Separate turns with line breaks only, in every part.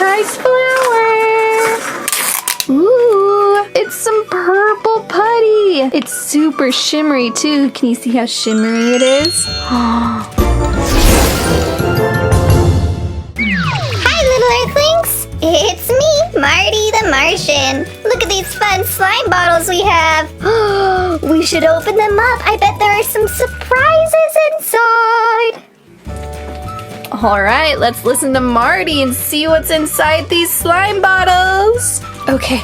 surprise flower. Ooh, it's some purple putty. It's super shimmery too. Can you see how shimmery it is?
Hi, little Earthlings. It's me, Marty the Martian. Look at these fun slime bottles we have. We should open them up. I bet there are some surprises inside.
Alright, let's listen to Marty and see what's inside these slime bottles. Okay,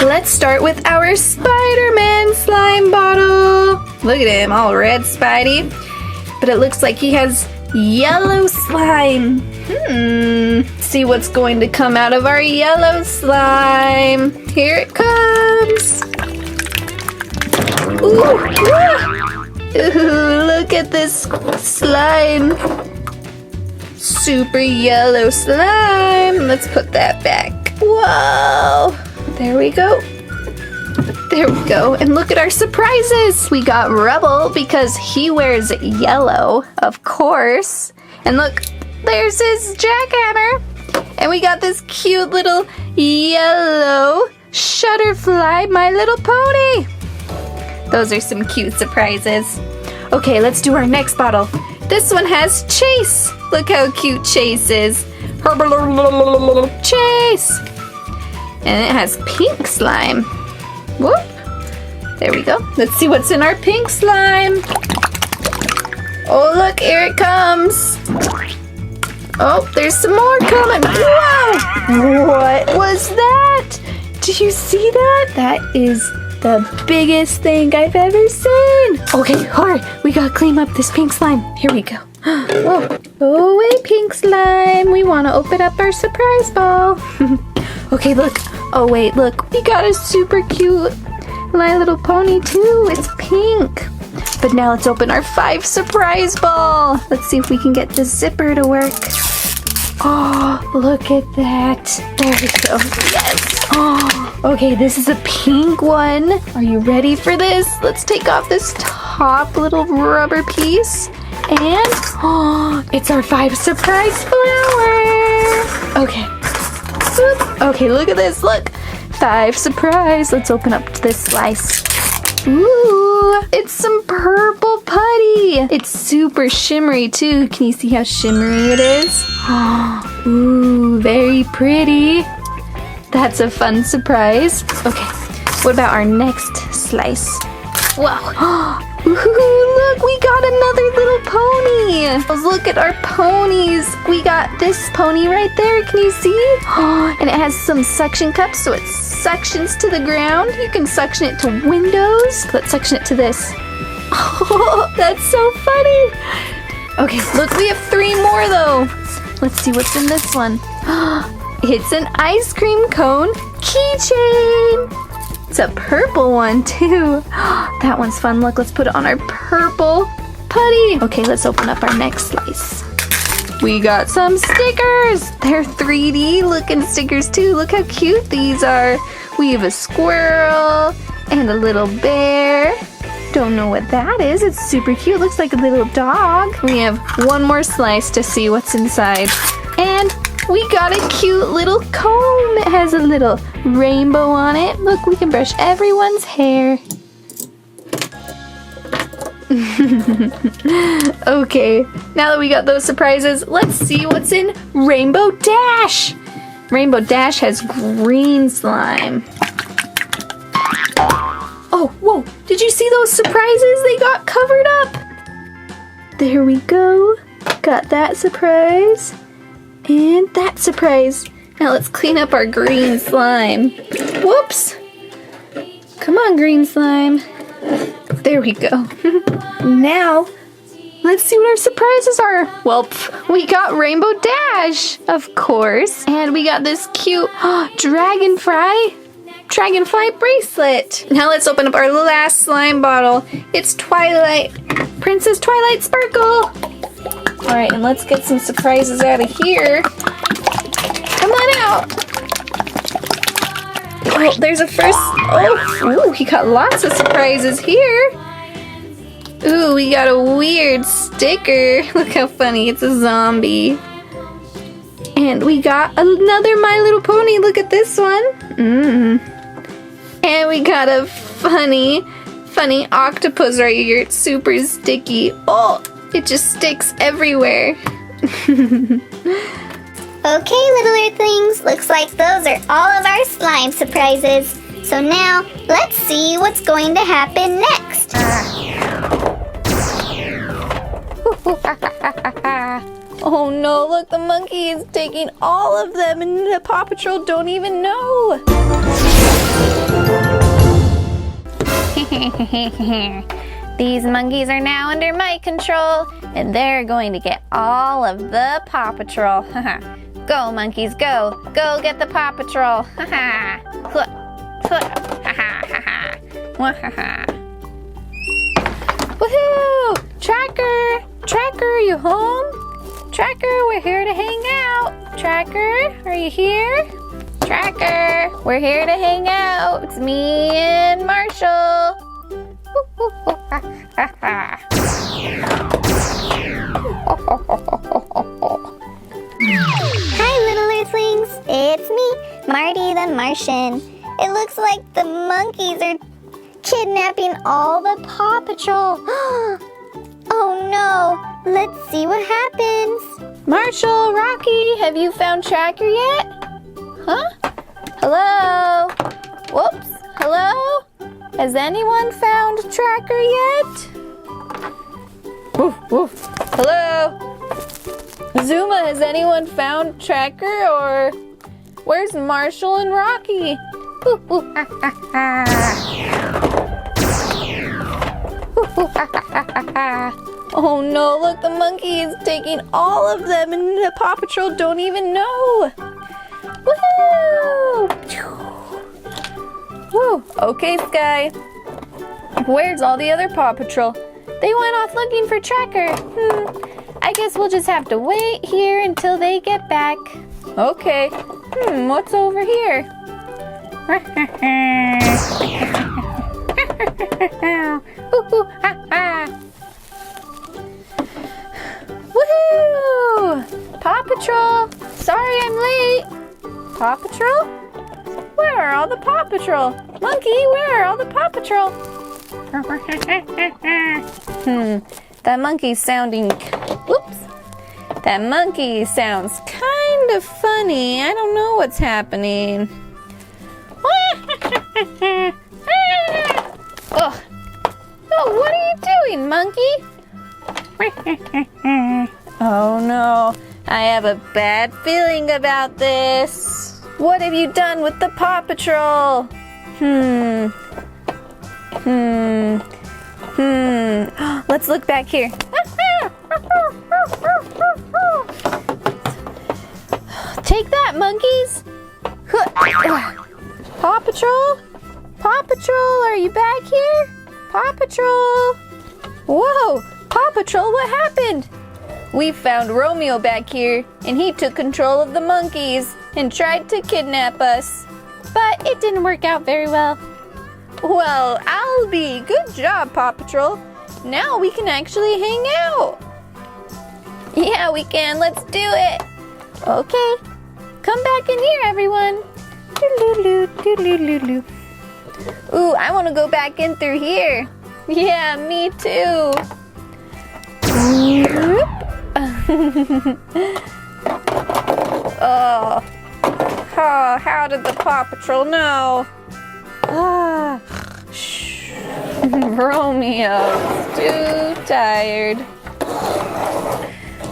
let's start with our Spider-Man slime bottle. Look at him, all red Spidey. But it looks like he has yellow slime. See what's going to come out of our yellow slime. Here it comes. Ooh, look at this slime. Super yellow slime. Let's put that back. Whoa. There we go. There we go. And look at our surprises. We got Rubble because he wears yellow, of course. And look, there's his jackhammer. And we got this cute little yellow Shutterfly My Little Pony. Those are some cute surprises. Okay, let's do our next bottle. This one has Chase. Look how cute Chase is. Chase. And it has pink slime. Whoop. There we go. Let's see what's in our pink slime. Oh, look, here it comes. Oh, there's some more coming. Wow! What was that? Did you see that? That is the biggest thing I've ever seen. Okay, alright, we gotta clean up this pink slime. Here we go. Whoa. Go away, pink slime. We want to open up our surprise ball. Okay, look. Oh, wait, look. We got a super cute My Little Pony, too. It's pink. But now let's open our 5 surprise ball. Let's see if we can get the zipper to work. Oh, look at that. There we go. Yes. Oh, okay, this is a pink one. Are you ready for this? Let's take off this top little rubber piece. And, oh, it's our 5 surprise flower. Okay. Okay, look at this. Look. 5 surprise. Let's open up this slice. Ooh, it's some purple putty. It's super shimmery too. Can you see how shimmery it is? Ooh, very pretty. That's a fun surprise. Okay, what about our next slice? Wow. Ooh, look, we got another little pony. Look at our ponies. We got this pony right there. Can you see? And it has some suction cups, so it suctions to the ground. You can suction it to windows. Let's suction it to this. Oh, that's so funny. Okay, look, we have 3 more though. Let's see what's in this one. It's an ice cream cone keychain. It's a purple one too. That one's fun. Look, let's put it on our purple putty. Okay, let's open up our next slice. We got some stickers. They're 3D looking stickers too. Look how cute these are. We have a squirrel and a little bear. Don't know what that is. It's super cute. Looks like a little dog. We have 1 more slice to see what's inside. And we got a cute little comb. It has a little rainbow on it. Look, we can brush everyone's hair. Okay, now that we got those surprises, let's see what's in Rainbow Dash. Rainbow Dash has green slime. Oh, whoa, did you see those surprises? They got covered up. There we go. Got that surprise. And that surprise. Now let's clean up our green slime. Whoops. Come on, green slime. There we go. Now, let's see what our surprises are. Well, we got Rainbow Dash, of course. And we got this cute dragonfly bracelet. Now let's open up our last slime bottle. It's Princess Twilight Sparkle. All right, and let's get some surprises out of here. Come on out. Oh, there's a first. Oh, we got lots of surprises here. Ooh, we got a weird sticker. Look how funny. It's a zombie. And we got another My Little Pony. Look at this one. And we got a funny octopus right here. It's super sticky. Oh, it just sticks everywhere.
Okay, little Earthlings, looks like those are all of our slime surprises. So now, let's see what's going to happen next.
Oh no, look, the monkey is taking all of them and the Paw Patrol don't even know.
These monkeys are now under my control, and they're going to get all of the Paw Patrol. Go, monkeys, go. Go get the Paw Patrol. Woohoo! Tracker! Tracker, are you home? Tracker, we're here to hang out. Tracker, are you here? Tracker, we're here to hang out. It's me and Marshall.
Hi, little Earthlings. It's me, Marty the Martian. It looks like the monkeys are kidnapping all the Paw Patrol. Oh no, let's see what happens.
Marshall, Rocky, have you found Tracker yet? Huh? Hello? Whoops, hello? Has anyone found Tracker yet? Woof, woof. Hello? Zuma, has anyone found Tracker, or where's Marshall and Rocky? Ooh, ooh, ah, ah, ah. Ooh, ooh, ah, ah, ah, ah. Oh no, look, the monkey is taking all of them and the Paw Patrol don't even know. Woohoo! Woo. Okay, Sky. Where's all the other Paw Patrol? They went off looking for Tracker. I guess we'll just have to wait here until they get back. Okay. What's over here? Woohoo! Paw Patrol! Sorry I'm late. Paw Patrol? Where are all the Paw Patrol? Monkey, where are all the Paw Patrol? That monkey's sounding... Whoops. That monkey sounds kind of funny. I don't know what's happening. Oh, what are you doing, monkey? Oh no, I have a bad feeling about this. What have you done with the Paw Patrol? Let's look back here. Take that, monkeys. Paw Patrol? Paw Patrol, are you back here? Paw Patrol? Whoa, Paw Patrol, what happened? We found Romeo back here, and he took control of the monkeys and tried to kidnap us. But it didn't work out very well. Well, I'll be. Good job, Paw Patrol. Now we can actually hang out. Yeah, we can. Let's do it. Okay. Come back in here, everyone. Ooh, I want to go back in through here. Yeah, me too. Oh, how did the Paw Patrol know? Romeo's too tired.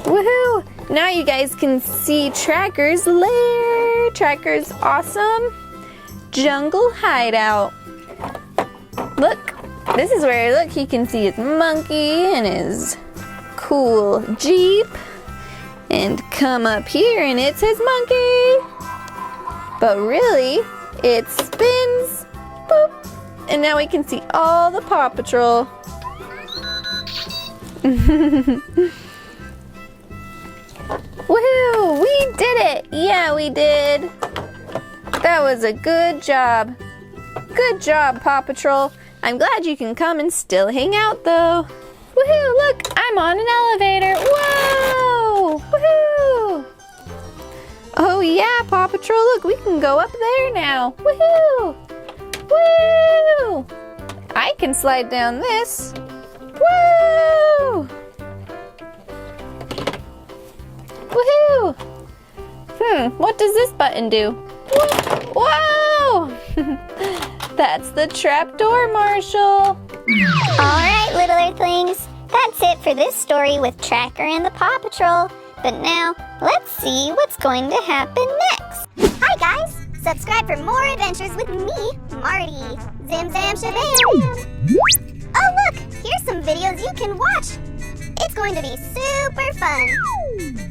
Woohoo! Now you guys can see Tracker's lair. Tracker's awesome jungle hideout. Look, this is where, look, he can see his monkey and his cool Jeep. And come up here and it's his monkey. But really, it spins. Boop. And now we can see all the Paw Patrol. Woohoo! We did it! Yeah, we did. That was a good job. Good job, Paw Patrol. I'm glad you can come and still hang out, though. Woohoo! Look, I'm on an elevator. Whoa! Woohoo! Oh yeah, Paw Patrol, look, we can go up there now. Woohoo! Woo! I can slide down this. Woo! Woohoo! What does this button do? Whoa! That's the trapdoor, Marshall.
Alright, little Earthlings. That's it for this story with Tracker and the Paw Patrol. But now, let's see what's going to happen next. Hi, guys! Subscribe for more adventures with me, Marty. Zim zam shabam! Oh, look! Here's some videos you can watch. It's going to be super fun.